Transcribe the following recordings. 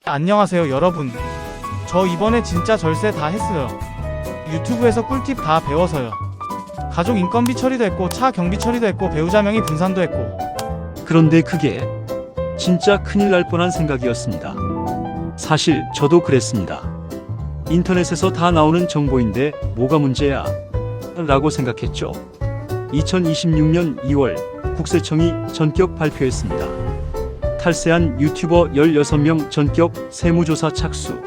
안녕하세요 여러분. 저 이번에 진짜 절세 다 했어요. 유튜브에서 꿀팁 다 배워서요. 가족 인건비 처리도 했고 차 경비 처리도 했고 배우자 명의 분산도 했고. 그런데 그게 진짜 큰일 날 뻔한 생각이었습니다. 사실 저도 그랬습니다. 인터넷에서 다 나오는 정보인데 뭐가 문제야? 라고 생각했죠. 2026년 2월 국세청이 전격 발표했습니다. 탈세한 유튜버 16명 전격 세무조사 착수.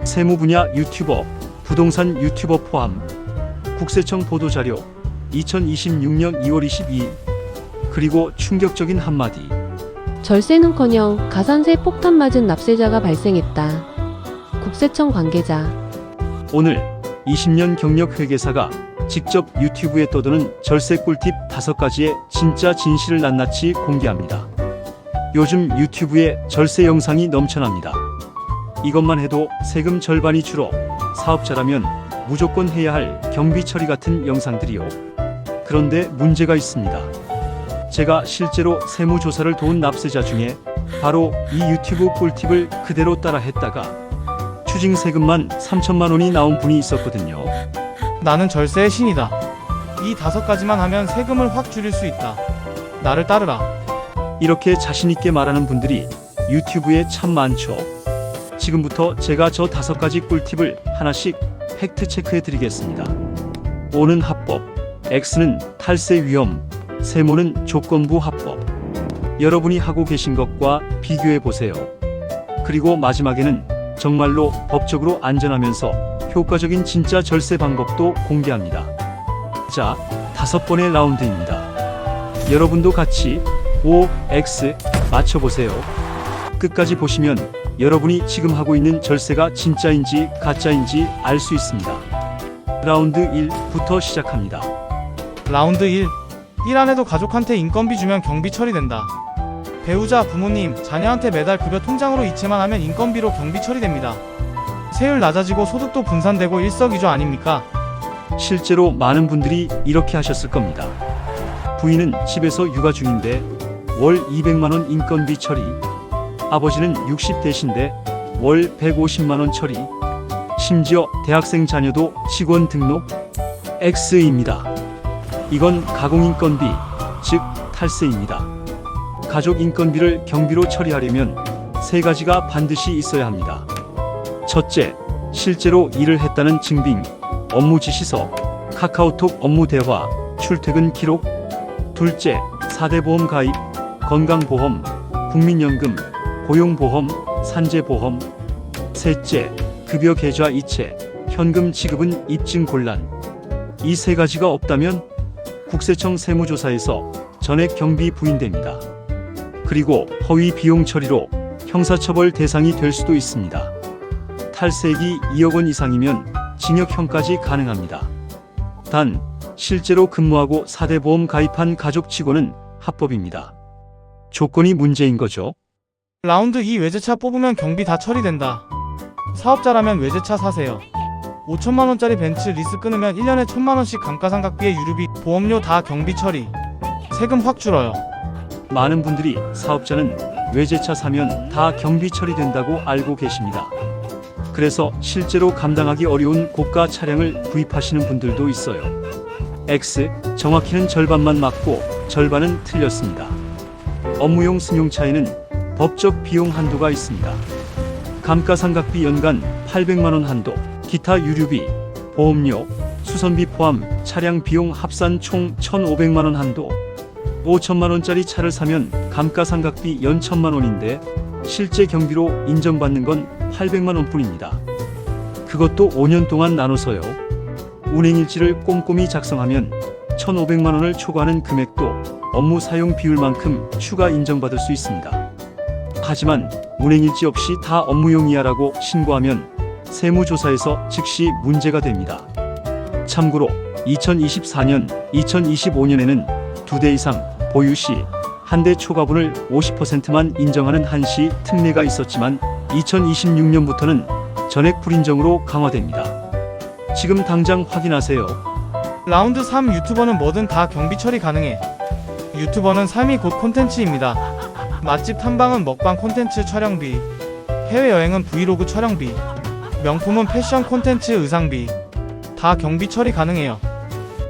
세무 분야 유튜버, 부동산 유튜버 포함. 국세청 보도자료 2026년 2월 22일. 그리고 충격적인 한마디. 절세는커녕 가산세 폭탄 맞은 납세자가 발생했다. 국세청 관계자. 오늘 20년 경력 회계사가 직접 유튜브에 떠드는 절세 꿀팁 5가지의 진짜 진실을 낱낱이 공개합니다. 요즘 유튜브에 절세 영상이 넘쳐납니다. 이것만 해도 세금 절반이 줄어 사업자라면 무조건 해야 할 경비 처리 같은 영상들이요. 그런데 문제가 있습니다. 제가 실제로 세무조사를 도운 납세자 중에 바로 이 유튜브 꿀팁을 그대로 따라 했다가 추징세금만 3천만 원이 나온 분이 있었거든요. 나는 절세의 신이다. 이 5가지만 하면 세금을 확 줄일 수 있다. 나를 따르라. 이렇게 자신있게 말하는 분들이 유튜브에 참 많죠. 지금부터 제가 저 5가지 꿀팁을 하나씩 팩트 체크해 드리겠습니다. O는 합법, X는 탈세 위험, 세무는 조건부 합법. 여러분이 하고 계신 것과 비교해 보세요. 그리고 마지막에는 정말로 법적으로 안전하면서 효과적인 진짜 절세 방법도 공개합니다. 자, 5번의 라운드입니다. 여러분도 같이 O, X 맞춰보세요. 끝까지 보시면 여러분이 지금 하고 있는 절세가 진짜인지 가짜인지 알 수 있습니다. 라운드 1부터 시작합니다. 라운드 1. 일 안 해도 가족한테 인건비 주면 경비 처리된다. 배우자, 부모님, 자녀한테 매달 급여 통장으로 이체만 하면 인건비로 경비 처리됩니다. 세율 낮아지고 소득도 분산되고 일석이조 아닙니까? 실제로 많은 분들이 이렇게 하셨을 겁니다. 부인은 집에서 육아 중인데 월 200만원 인건비 처리. 아버지는 60대신데 월 150만원 처리. 심지어 대학생 자녀도 직원 등록 X입니다. 이건 가공인건비, 즉 탈세입니다. 가족 인건비를 경비로 처리하려면 3가지가 반드시 있어야 합니다. 첫째, 실제로 일을 했다는 증빙, 업무 지시서, 카카오톡 업무 대화, 출퇴근 기록. 둘째, 4대 보험 가입, 건강보험, 국민연금, 고용보험, 산재보험. 셋째, 급여 계좌 이체, 현금 지급은 입증 곤란. 이 3가지가 없다면 국세청 세무조사에서 전액 경비 부인됩니다. 그리고 허위 비용 처리로 형사처벌 대상이 될 수도 있습니다. 탈세액이 2억 원 이상이면 징역형까지 가능합니다. 단, 실제로 근무하고 4대 보험 가입한 가족 치고는 합법입니다. 조건이 문제인 거죠. 라운드 2. 외제차 뽑으면 경비 다 처리된다. 사업자라면 외제차 사세요. 5천만원짜리 벤츠 리스 끊으면 1년에 1,000만원씩 감가상각비에 유류비, 보험료 다 경비 처리. 세금 확 줄어요. 많은 분들이 사업자는 외제차 사면 다 경비 처리된다고 알고 계십니다. 그래서 실제로 감당하기 어려운 고가 차량을 구입하시는 분들도 있어요. X, 정확히는 절반만 맞고 절반은 틀렸습니다. 업무용 승용차에는 법적 비용 한도가 있습니다. 감가상각비 연간 800만원 한도, 기타 유류비, 보험료, 수선비 포함 차량 비용 합산 총 1,500만원 한도. 5천만원짜리 차를 사면 감가상각비 연 1,000만원인데 실제 경비로 인정받는 건 800만원 뿐입니다. 그것도 5년 동안 나눠서요. 운행일지를 꼼꼼히 작성하면 1,500만원을 초과하는 금액도 업무 사용 비율만큼 추가 인정받을 수 있습니다. 하지만 운행일지 없이 다 업무용이야라고 신고하면 세무조사에서 즉시 문제가 됩니다. 참고로 2024년, 2025년에는 2대 이상 보유 시 한 대 초과분을 50%만 인정하는 한시 특례가 있었지만 2026년부터는 전액 불인정으로 강화됩니다. 지금 당장 확인하세요. 라운드 3. 유튜버는 뭐든 다 경비 처리 가능해. 유튜버는 삶이 곧 콘텐츠입니다. 맛집 탐방은 먹방 콘텐츠 촬영비, 해외여행은 브이로그 촬영비, 명품은 패션 콘텐츠 의상비, 다 경비 처리 가능해요.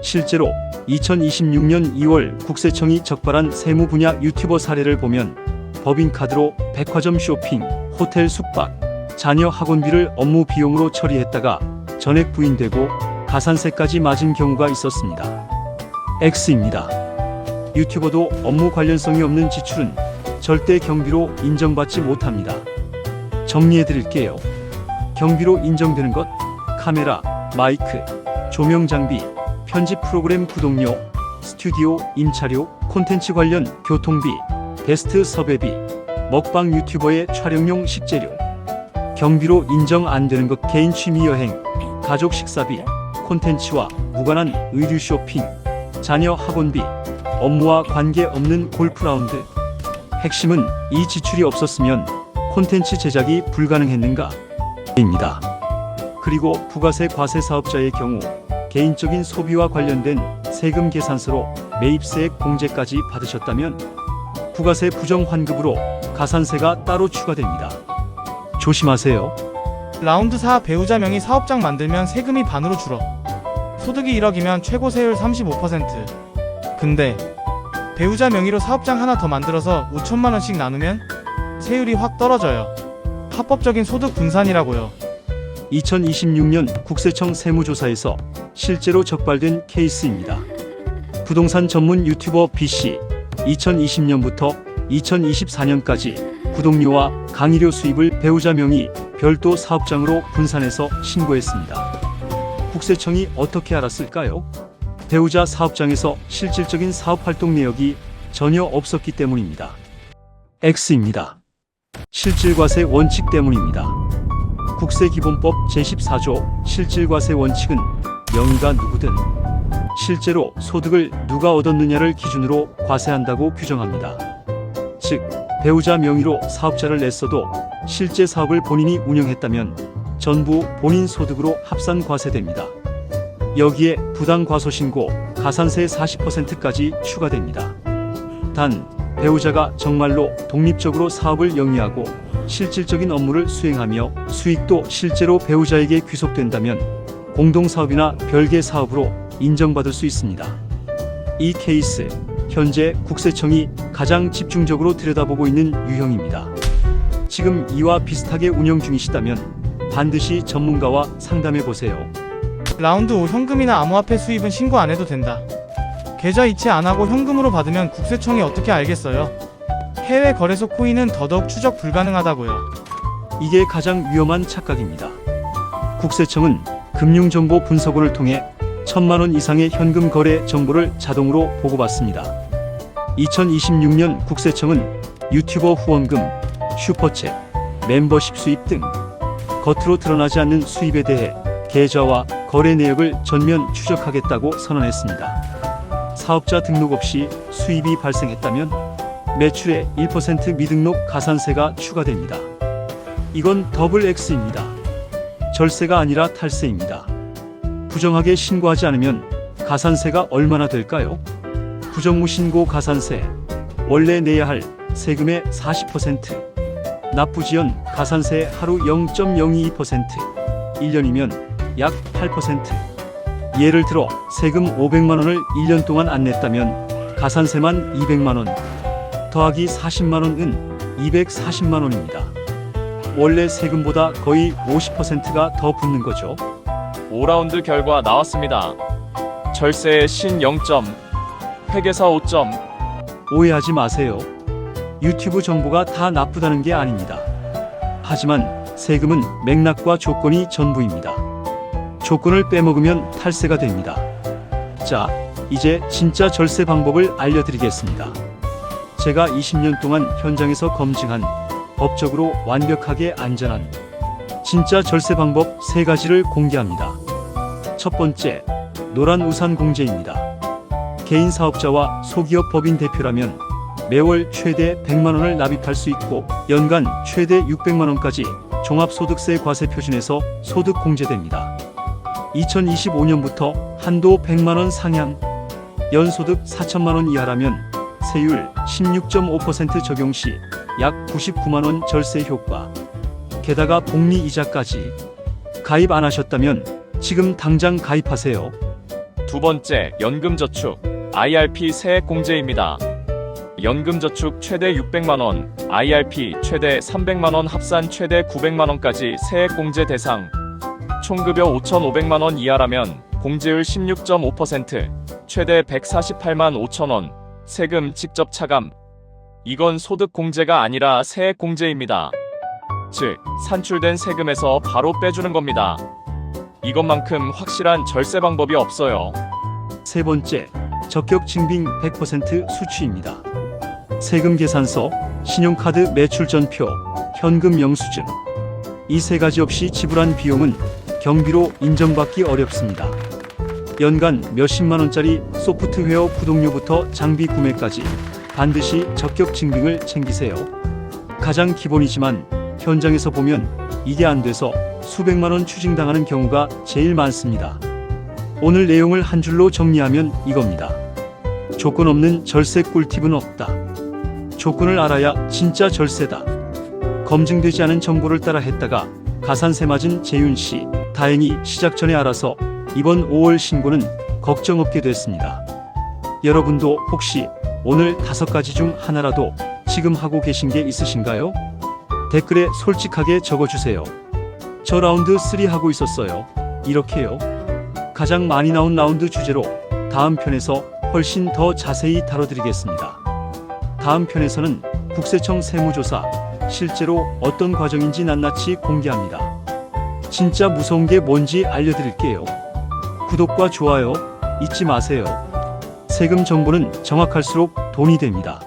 실제로 2026년 2월 국세청이 적발한 세무 분야 유튜버 사례를 보면 법인카드로 백화점 쇼핑, 호텔 숙박, 자녀 학원비를 업무 비용으로 처리했다가 전액 부인되고 가산세까지 맞은 경우가 있었습니다. X입니다. 유튜버도 업무 관련성이 없는 지출은 절대 경비로 인정받지 못합니다. 정리해드릴게요. 경비로 인정되는 것: 카메라, 마이크, 조명 장비, 편집 프로그램 구독료, 스튜디오 임차료, 콘텐츠 관련 교통비, 게스트 섭외비, 먹방 유튜버의 촬영용 식재료. 경비로 인정 안 되는 것: 개인 취미 여행, 가족 식사비, 콘텐츠와 무관한 의류 쇼핑, 자녀 학원비, 업무와 관계없는 골프 라운드. 핵심은 이 지출이 없었으면 콘텐츠 제작이 불가능했는가? 입니다. 그리고 부가세 과세 사업자의 경우 개인적인 소비와 관련된 세금 계산서로 매입세액 공제까지 받으셨다면 부가세 부정 환급으로 가산세가 따로 추가됩니다. 조심하세요. 라운드 4 배우자 명의 사업장 만들면 세금이 반으로 줄어. 소득이 1억이면 최고 세율 35%. 근데 배우자 명의로 사업장 하나 더 만들어서 5천만 원씩 나누면 세율이 확 떨어져요. 합법적인 소득 분산이라고요. 2026년 국세청 세무조사에서 실제로 적발된 케이스입니다. 부동산 전문 유튜버 B씨, 2020년부터 2024년까지 구독료와 강의료 수입을 배우자 명의 별도 사업장으로 분산해서 신고했습니다. 국세청이 어떻게 알았을까요? 배우자 사업장에서 실질적인 사업 활동 내역이 전혀 없었기 때문입니다. X입니다. 실질과세 원칙 때문입니다. 국세기본법 제14조 실질과세 원칙은 명의가 누구든 실제로 소득을 누가 얻었느냐를 기준으로 과세한다고 규정합니다. 즉, 배우자 명의로 사업자를 냈어도 실제 사업을 본인이 운영했다면 전부 본인 소득으로 합산 과세됩니다. 여기에 부당과소신고, 가산세 40%까지 추가됩니다. 단, 배우자가 정말로 독립적으로 사업을 영위하고 실질적인 업무를 수행하며 수익도 실제로 배우자에게 귀속된다면 공동사업이나 별개 사업으로 인정받을 수 있습니다. 이 케이스, 현재 국세청이 가장 집중적으로 들여다보고 있는 유형입니다. 지금 이와 비슷하게 운영 중이시다면 반드시 전문가와 상담해 보세요. 라운드 5 현금이나 암호화폐 수입은 신고 안 해도 된다. 계좌 이체 안 하고 현금으로 받으면 국세청이 어떻게 알겠어요? 해외 거래소 코인은 더더욱 추적 불가능하다고요. 이게 가장 위험한 착각입니다. 국세청은 금융정보 분석원을 통해 1,000만 원 이상의 현금 거래 정보를 자동으로 보고받습니다. 2026년 국세청은 유튜버 후원금, 슈퍼챗, 멤버십 수입 등 겉으로 드러나지 않는 수입에 대해 계좌와 거래 내역을 전면 추적하겠다고 선언했습니다. 사업자 등록 없이 수입이 발생했다면 매출의 1% 미등록 가산세가 추가됩니다. 이건 더블 X입니다. 절세가 아니라 탈세입니다. 부정하게 신고하지 않으면 가산세가 얼마나 될까요? 부정무신고 가산세, 원래 내야 할 세금의 40%, 납부지연 가산세 하루 0.022%, 1년이면 약 8%. 예를 들어 세금 500만 원을 1년 동안 안 냈다면 가산세만 200만 원, 더하기 40만 원은 240만 원입니다. 원래 세금보다 거의 50%가 더 붙는 거죠. 5라운드 결과 나왔습니다. 절세의 신 0점, 회계사 5점. 오해하지 마세요. 유튜브 정보가 다 나쁘다는 게 아닙니다. 하지만 세금은 맥락과 조건이 전부입니다. 조건을 빼먹으면 탈세가 됩니다. 자, 이제 진짜 절세 방법을 알려드리겠습니다. 제가 20년 동안 현장에서 검증한 법적으로 완벽하게 안전한 진짜 절세 방법 3가지를 공개합니다. 첫 번째, 노란 우산 공제입니다. 개인 사업자와 소기업 법인 대표라면 매월 최대 100만 원을 납입할 수 있고 연간 최대 600만 원까지 종합소득세 과세 표준에서 소득 공제됩니다. 2025년부터 한도 100만 원 상향, 연소득 4천만 원 이하라면 세율 16.5% 적용 시 약 99만 원 절세 효과. 게다가 복리 이자까지. 가입 안 하셨다면 지금 당장 가입하세요. 두 번째, 연금저축 IRP 세액공제입니다. 연금저축 최대 600만원, IRP 최대 300만원 합산 최대 900만원까지 세액공제 대상. 총급여 5,500만원 이하라면 공제율 16.5%, 최대 148만 5천원, 세금 직접 차감. 이건 소득공제가 아니라 세액공제입니다. 즉, 산출된 세금에서 바로 빼주는 겁니다. 이것만큼 확실한 절세 방법이 없어요. 세 번째, 적격 증빙 100% 수취입니다. 세금 계산서, 신용카드 매출전표, 현금 영수증. 이 세 가지 없이 지불한 비용은 경비로 인정받기 어렵습니다. 연간 몇십만 원짜리 소프트웨어 구독료부터 장비 구매까지 반드시 적격 증빙을 챙기세요. 가장 기본이지만 현장에서 보면 이게 안 돼서 수백만 원 추징당하는 경우가 제일 많습니다. 오늘 내용을 한 줄로 정리하면 이겁니다. 조건 없는 절세 꿀팁은 없다. 조건을 알아야 진짜 절세다. 검증되지 않은 정보를 따라 했다가 가산세 맞은 재윤 씨, 다행히 시작 전에 알아서 이번 5월 신고는 걱정 없게 됐습니다. 여러분도 혹시 오늘 5가지 중 하나라도 지금 하고 계신 게 있으신가요? 댓글에 솔직하게 적어주세요. 저 라운드 3 하고 있었어요. 이렇게요. 가장 많이 나온 라운드 주제로 다음 편에서 훨씬 더 자세히 다뤄드리겠습니다. 다음 편에서는 국세청 세무조사 실제로 어떤 과정인지 낱낱이 공개합니다. 진짜 무서운 게 뭔지 알려드릴게요. 구독과 좋아요 잊지 마세요. 세금 정보는 정확할수록 돈이 됩니다.